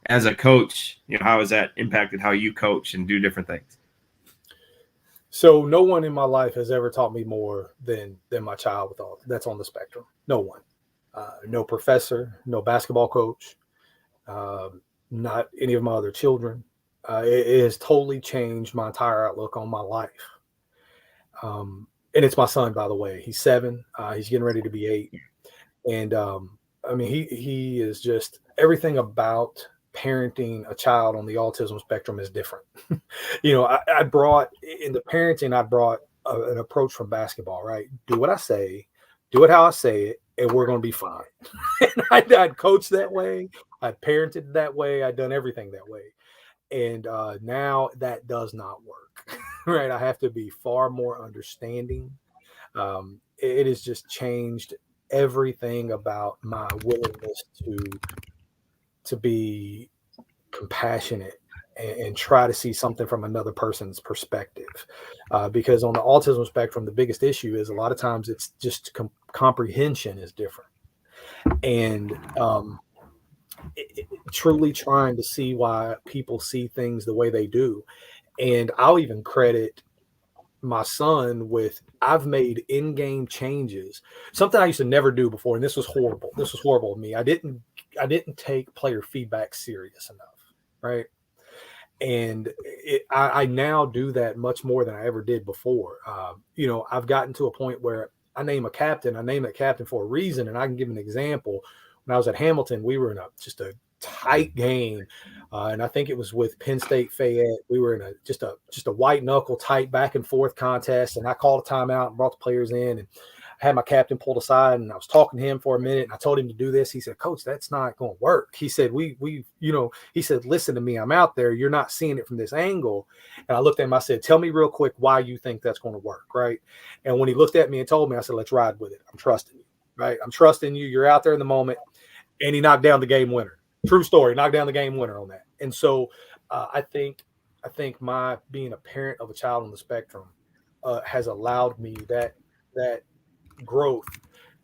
as a coach, how has that impacted how you coach and do different things? So no one in my life has ever taught me more than my child that's on the spectrum. No one, no professor, no basketball coach, not any of my other children. It has totally changed my entire outlook on my life. And it's my son, by the way. He's 7. He's getting ready to be 8. And, he is just everything about parenting a child on the autism spectrum is different. I brought in the parenting, an approach from basketball, right? Do what I say, do it how I say it, and we're going to be fine. And I'd coached that way. I'd parented that way. I'd done everything that way. And now that does not work, right? I have to be far more understanding. It has just changed everything about my willingness to be compassionate and try to see something from another person's perspective. Because on the autism spectrum, the biggest issue is a lot of times it's just comprehension is different. And truly trying to see why people see things the way they do. And I'll even credit my son with I've made in-game changes, something I used to never do before, and this was horrible. This was horrible of me. I didn't take player feedback serious enough, right? And I now do that much more than I ever did before. I've gotten to a point where I name a captain. I name that captain for a reason, and I can give an example. When I was at Hamilton, we were in just a tight game, and I think it was with Penn State Fayette. We were in just a white knuckle tight back and forth contest, and I called a timeout and brought the players in, and I had my captain pulled aside, and I was talking to him for a minute, and I told him to do this. He said, "Coach, that's not going to work." He said, he said, "Listen to me, I'm out there. You're not seeing it from this angle." And I looked at him, I said, "Tell me real quick why you think that's going to work." Right. And when he looked at me and told me, I said, "Let's ride with it. I'm trusting you." Right. I'm trusting you. You're out there in the moment. And he knocked down the game winner. True story. Knocked down the game winner on that. And so I think my being a parent of a child on the spectrum has allowed me that growth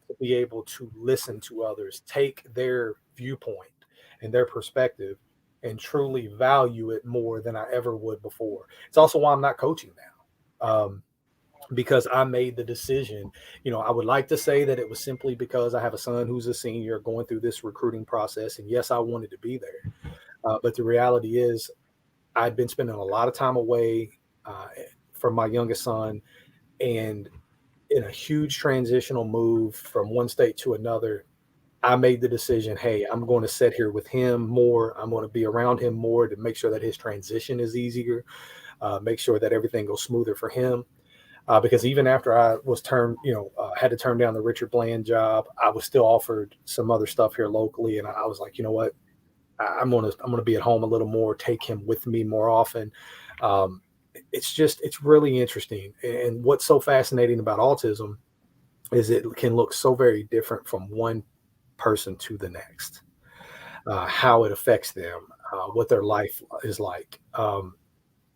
to be able to listen to others, take their viewpoint and their perspective, and truly value it more than I ever would before. It's also why I'm not coaching now. Because I made the decision. I would like to say that it was simply because I have a son who's a senior going through this recruiting process. And yes, I wanted to be there. But the reality is I'd been spending a lot of time away from my youngest son, and in a huge transitional move from one state to another, I made the decision, hey, I'm going to sit here with him more. I'm going to be around him more to make sure that his transition is easier, make sure that everything goes smoother for him. Because even after I was had to turn down the Richard Bland job, I was still offered some other stuff here locally. And I was like, you know what, I'm going to be at home a little more, take him with me more often. It's really interesting. And what's so fascinating about autism is it can look so very different from one person to the next, how it affects them, what their life is like.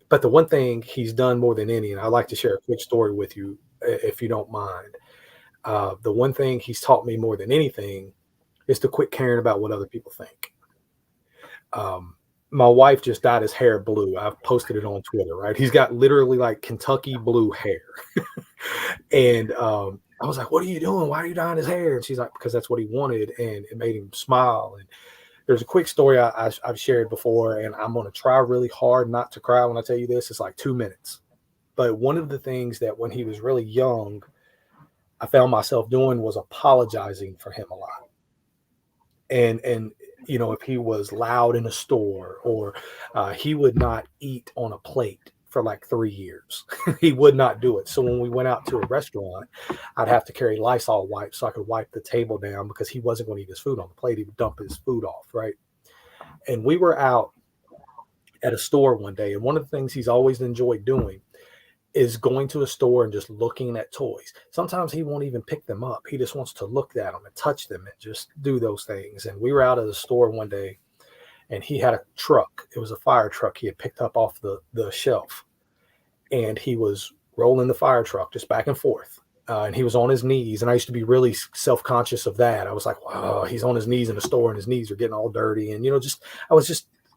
But the one thing he's done more than any, and I'd like to share a quick story with you, if you don't mind. The one thing he's taught me more than anything is to quit caring about what other people think. My wife just dyed his hair blue. I've posted it on Twitter, right? He's got literally like Kentucky blue hair. And I was like, "What are you doing? Why are you dyeing his hair?" And she's like, "Because that's what he wanted, and it made him smile." And there's a quick story I've shared before, and I'm going to try really hard not to cry when I tell you this. It's like 2 minutes. But one of the things that when he was really young, I found myself doing was apologizing for him a lot. And if he was loud in a store, or he would not eat on a plate for like 3 years. He would not do it. So when we went out to a restaurant, I'd have to carry Lysol wipes so I could wipe the table down, because he wasn't going to eat his food on the plate. He would dump his food off, right? And we were out at a store one day, and one of the things he's always enjoyed doing is going to a store and just looking at toys. Sometimes he won't even pick them up. He just wants to look at them and touch them and just do those things. And we were out at the store one day, and he had a truck. It was a fire truck he had picked up off the shelf. And he was rolling the fire truck just back and forth. And he was on his knees. And I used to be really self-conscious of that. I was like, wow, he's on his knees in a store and his knees are getting all dirty. And,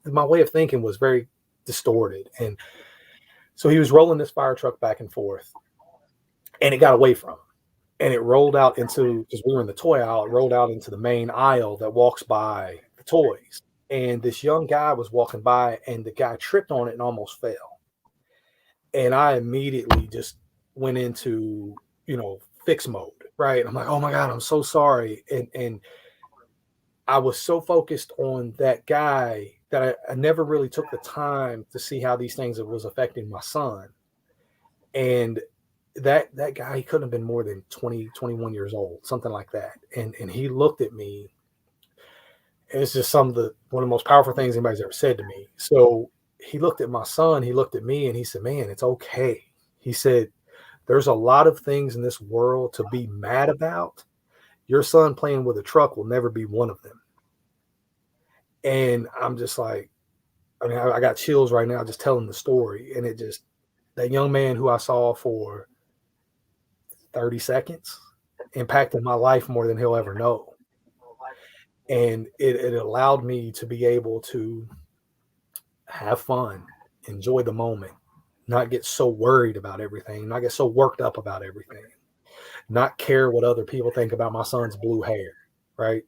my way of thinking was very distorted. And so he was rolling this fire truck back and forth, and it got away from him. And it rolled out because we were in the toy aisle, it rolled out into the main aisle that walks by the toys. And this young guy was walking by, and the guy tripped on it and almost fell. And I immediately just went into, fix mode, right? I'm like, oh my God, I'm so sorry. And I was so focused on that guy that I never really took the time to see how these things was affecting my son. And that guy, he couldn't have been more than 20, 21 years old, something like that. And he looked at me. It's just one of the most powerful things anybody's ever said to me. So he looked at my son, he looked at me, and he said, "Man, it's okay." He said, "There's a lot of things in this world to be mad about. Your son playing with a truck will never be one of them." And I'm just like, I mean, I got chills right now just telling the story. And it just, that young man who I saw for 30 seconds impacted my life more than he'll ever know. And it allowed me to be able to have fun, enjoy the moment, not get so worried about everything, not get so worked up about everything, not care what other people think about my son's blue hair, right?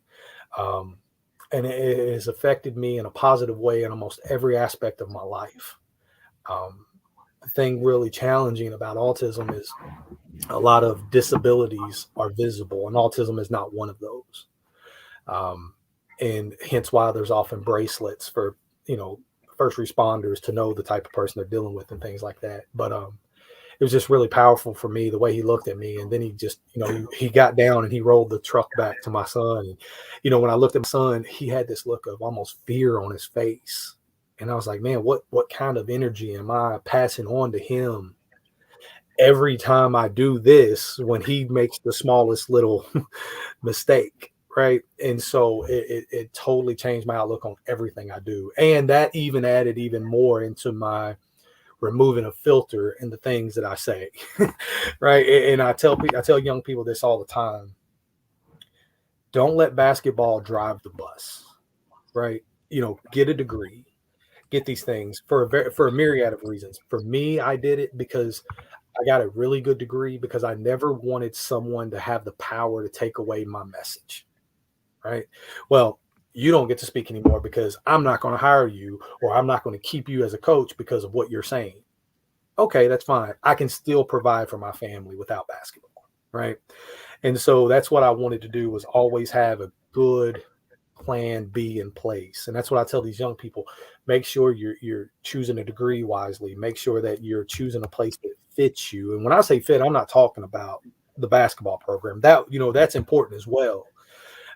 Um, and it has affected me in a positive way in almost every aspect of my life. The thing really challenging about autism is a lot of disabilities are visible, and autism is not one of those. Um, and hence why there's often bracelets for, you know, first responders to know the type of person they're dealing with and things like that. But it was just really powerful for me the way he looked at me, and then he just, you know, he got down and he rolled the truck back to my son. And, you know, when I looked at my son, he had this look of almost fear on his face, and I was like, man, what kind of energy am I passing on to him every time I do this when he makes the smallest little mistake, right? And so it totally changed my outlook on everything I do, and that even added even more into my removing a filter in the things that I say, right? And I tell young people this all the time: don't let basketball drive the bus, right? You know, get a degree, get these things for a myriad of reasons. For me, I did it because I got a really good degree because I never wanted someone to have the power to take away my message, right? Well, you don't get to speak anymore because I'm not going to hire you, or I'm not going to keep you as a coach because of what you're saying. Okay, that's fine. I can still provide for my family without basketball, right? And so that's what I wanted to do, was always have a good plan B in place. And that's what I tell these young people: make sure you're choosing a degree wisely. Make sure that you're choosing a place that fits you. And when I say fit, I'm not talking about the basketball program. That, you know, that's important as well.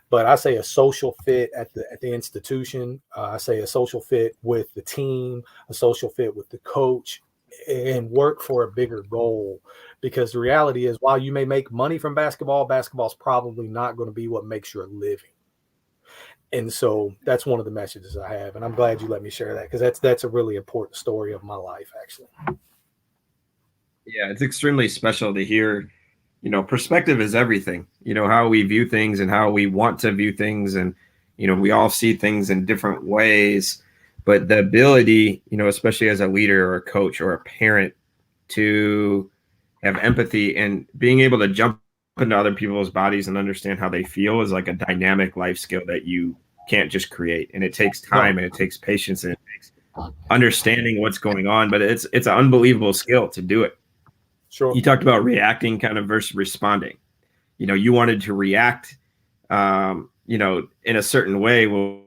But I say a social fit at the institution. I say a social fit with the team, a social fit with the coach, and work for a bigger goal. Because the reality is, while you may make money from basketball, basketball is probably not going to be what makes your living. And so that's one of the messages I have, and I'm glad you let me share that, because that's a really important story of my life, actually. Yeah, it's extremely special to hear. You know, perspective is everything. You know, how we view things and how we want to view things, and you know, we all see things in different ways. But the ability, you know, especially as a leader or a coach or a parent, to have empathy and being able to jump into other people's bodies and understand how they feel is like a dynamic life skill that you can't just create. And it takes time, No, and it takes patience, and it takes understanding what's going on. But it's an unbelievable skill to do it. sure. You talked about reacting kind of versus responding. You know, you wanted to react, you know, in a certain way. Well,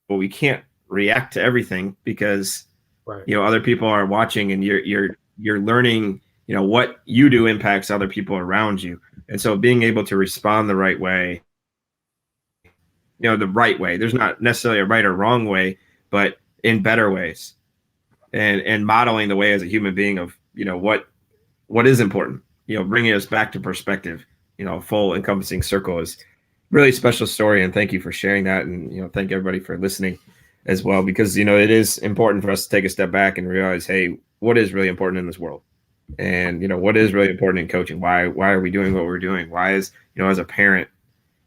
we can't react to everything because, Right. you know, other people are watching, and you're learning, you know, what you do impacts other people around you. And so being able to respond the right way, you know, the right way, there's not necessarily a right or wrong way, but in better ways, and modeling the way as a human being of, you know, what is important, you know, bringing us back to perspective, you know, full encompassing circle is really special story. And thank you for sharing that. And, you know, thank everybody for listening as well, because, you know, it is important for us to take a step back and realize, hey, what is really important in this world? And, you know, what is really important in coaching? Why are we doing what we're doing? Why is, you know, as a parent,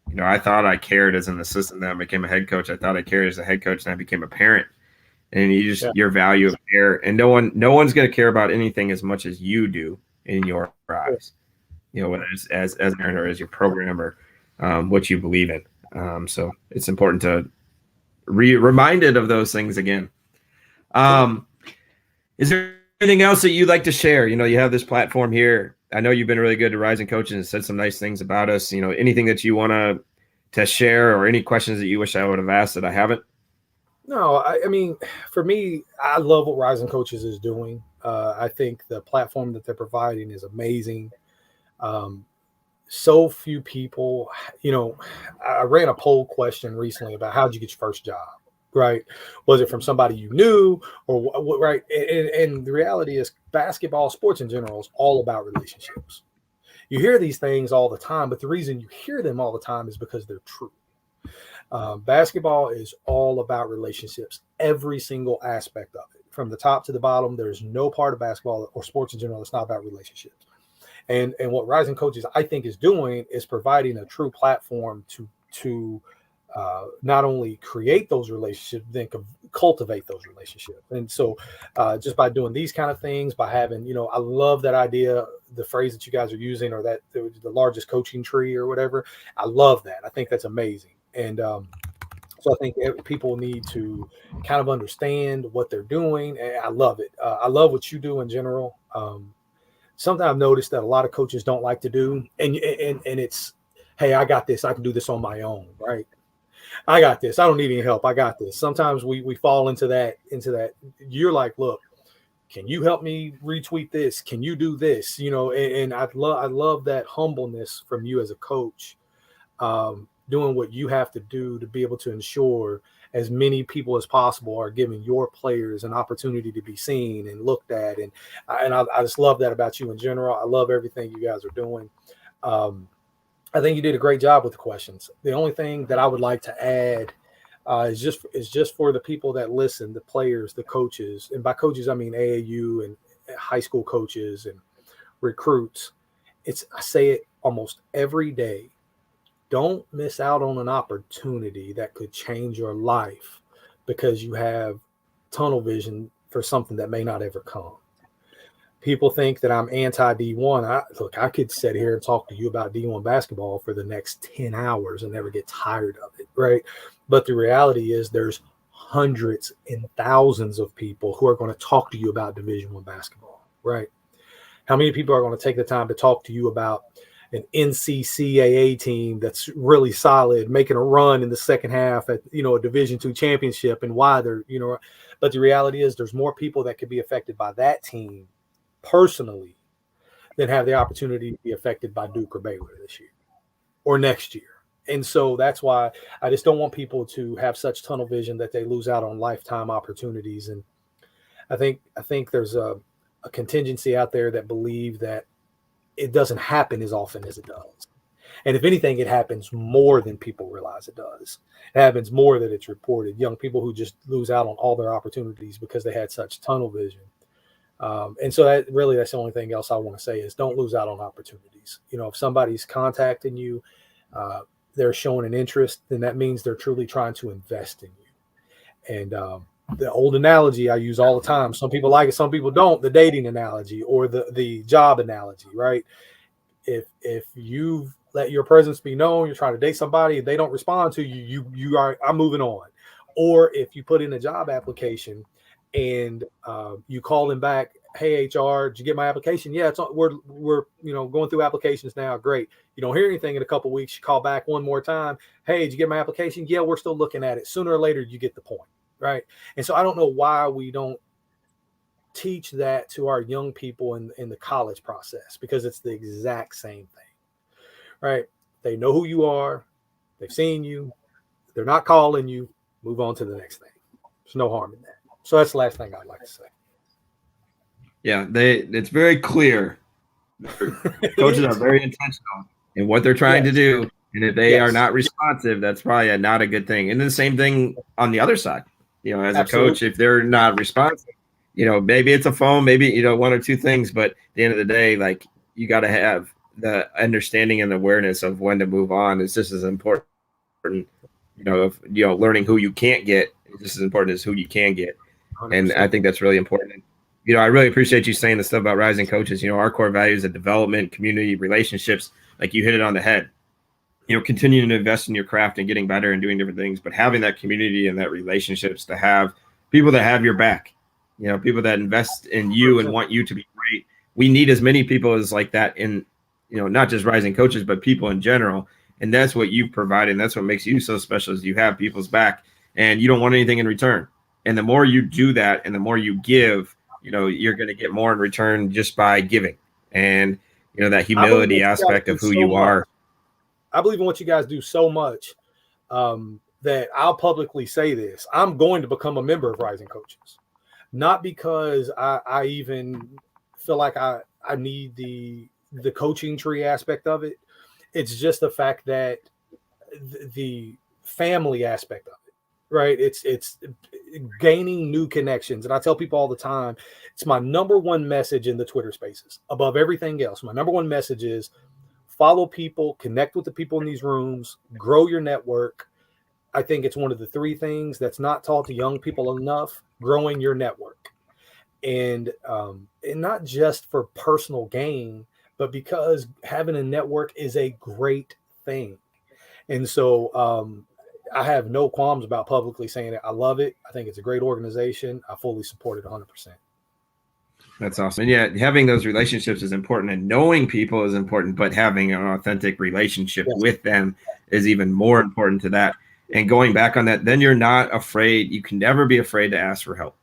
you know, I thought I cared as an assistant, then I became a head coach. I thought I cared as a head coach, and I became a parent. And you just, Yeah. your value of care, and no one's going to care about anything as much as you do in your eyes, you know, whether it's as an parent or as your program, or what you believe in. So it's important to reminded of those things again. Um, is there anything else that you'd like to share? You know, you have this platform here. I know you've been really good to Rising Coaches and said some nice things about us. You know, anything that you want to share, or any questions that you wish I would have asked that I haven't? No, I mean, for me, I love what Rising Coaches is doing. I think the platform that they're providing is amazing. Um, so few people, you know, I ran a poll question recently about how'd you get your first job, right? Was it from somebody you knew, or what, right? And the reality is, basketball, sports in general, is all about relationships. You hear these things all the time, but the reason you hear them all the time is because they're true. Basketball is all about relationships, every single aspect of it, from the top to the bottom. There's no part of basketball or sports in general that's not about relationships. And what Rising Coaches, I think, is doing is providing a true platform to not only create those relationships, then cultivate those relationships. And so just by doing these kind of things, by having, I love that idea, the phrase that you guys are using, or that the largest coaching tree or whatever. I love that. I think that's amazing. And so I think people need to kind of understand what they're doing. And I love it. I love what you do in general. Something I've noticed that a lot of coaches don't like to do, and it's, hey, I got this. I can do this on my own, right? I got this. I don't need any help. I got this. Sometimes we fall into that. You're like, look, can you help me retweet this? Can you do this? And I love that humbleness from you as a coach, doing what you have to do to be able to ensure as many people as possible are giving your players an opportunity to be seen and looked at. And I just love that about you in general. I love everything you guys are doing. I think you did a great job with the questions. The only thing that I would like to add is just for the people that listen, the players, the coaches, and by coaches I mean AAU and high school coaches and recruits. I say it almost every day. Don't miss out on an opportunity that could change your life because you have tunnel vision for something that may not ever come. People think that I'm anti D1. Look, I could sit here and talk to you about D1 basketball for the next 10 hours and never get tired of it, right? But the reality is there's hundreds and thousands of people who are going to talk to you about Division I basketball, right? How many people are going to take the time to talk to you about an NCCAA team that's really solid, making a run in the second half at, a Division II championship, and why they're, but the reality is there's more people that could be affected by that team personally than have the opportunity to be affected by Duke or Baylor this year or next year. And so that's why I just don't want people to have such tunnel vision that they lose out on lifetime opportunities. And I think there's a contingency out there that believe that it doesn't happen as often as it does. And if anything, it happens more than people realize it does. It happens more than it's reported. Young people who just lose out on all their opportunities because they had such tunnel vision. And so that's the only thing else I want to say is don't lose out on opportunities. If somebody's contacting you, they're showing an interest, then that means they're truly trying to invest in you. And the old analogy I use all the time, some people like it, some people don't, the dating analogy or the job analogy, right? If you've let your presence be known, you're trying to date somebody and they don't respond to you, I'm moving on. Or if you put in a job application and you call them back, hey, HR, did you get my application? Yeah, we're going through applications now. Great. You don't hear anything in a couple of weeks. You call back one more time. Hey, did you get my application? Yeah, we're still looking at it. Sooner or later, you get the point, right? And so I don't know why we don't teach that to our young people in the college process, because it's the exact same thing, right? They know who you are. They've seen you. They're not calling you. Move on to the next thing. There's no harm in that. So that's the last thing I'd like to say. Yeah, it's very clear. Coaches are very intentional in what they're trying to do. And if they are not responsive, that's probably not a good thing. And then the same thing on the other side. As a coach, if they're not responsive, maybe it's a phone, maybe, one or two things. But at the end of the day, like, you got to have the understanding and awareness of when to move on. It's just as important, learning who you can't get is just as important as who you can get. 100%. And I think that's really important. I really appreciate you saying the stuff about rising coaches. Our core values of development, community, relationships, like you hit it on the head. Continuing to invest in your craft and getting better and doing different things, but having that community and that relationships, to have people that have your back, people that invest in you and want you to be great. We need as many people as like that in, not just rising coaches, but people in general. And that's what you provide. And that's what makes you so special, is you have people's back and you don't want anything in return. And the more you do that and the more you give, you're going to get more in return just by giving. And, that humility aspect of who you are. I believe in what you guys do so much that I'll publicly say this. I'm going to become a member of Rising Coaches, not because I even feel like I need the coaching tree aspect of it. It's just the fact that the family aspect of it, right? It's gaining new connections. And I tell people all the time, it's my number one message in the Twitter spaces above everything else. My number one message is follow people, connect with the people in these rooms, grow your network. I think it's one of the three things that's not taught to young people enough: growing your network. And not just for personal gain, but because having a network is a great thing. And so I have no qualms about publicly saying it. I love it. I think it's a great organization. I fully support it 100%. That's awesome. And yeah, having those relationships is important, and knowing people is important, but having an authentic relationship with them is even more important to that. And going back on that, then you're not afraid. You can never be afraid to ask for help.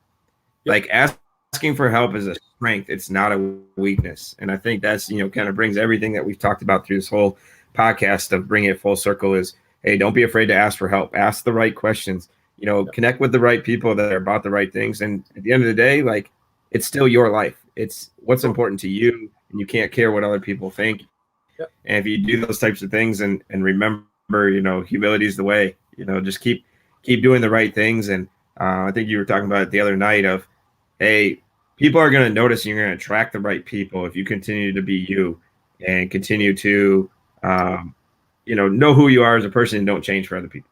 Like asking for help is a strength. It's not a weakness. And I think that's, kind of brings everything that we've talked about through this whole podcast of bringing it full circle is, hey, don't be afraid to ask for help. Ask the right questions, connect with the right people that are about the right things. And at the end of the day, like, it's still your life. It's what's important to you, and you can't care what other people think. And if you do those types of things and remember, humility is the way, just keep doing the right things. And I think you were talking about it the other night of, hey, people are going to notice, and you're going to attract the right people if you continue to be you and continue to, know who you are as a person and don't change for other people.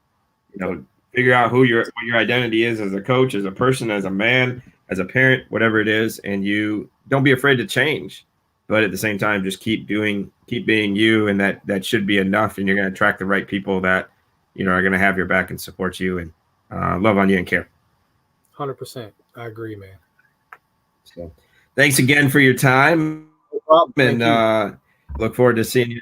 Figure out what your identity is as a coach, as a person, as a man, as a parent, whatever it is, and you don't be afraid to change. But at the same time, just keep being you, and that should be enough. And you're going to attract the right people that are going to have your back and support you and love on you and care. 100%. I agree, man. So, thanks again for your time, No problem. and look forward to seeing you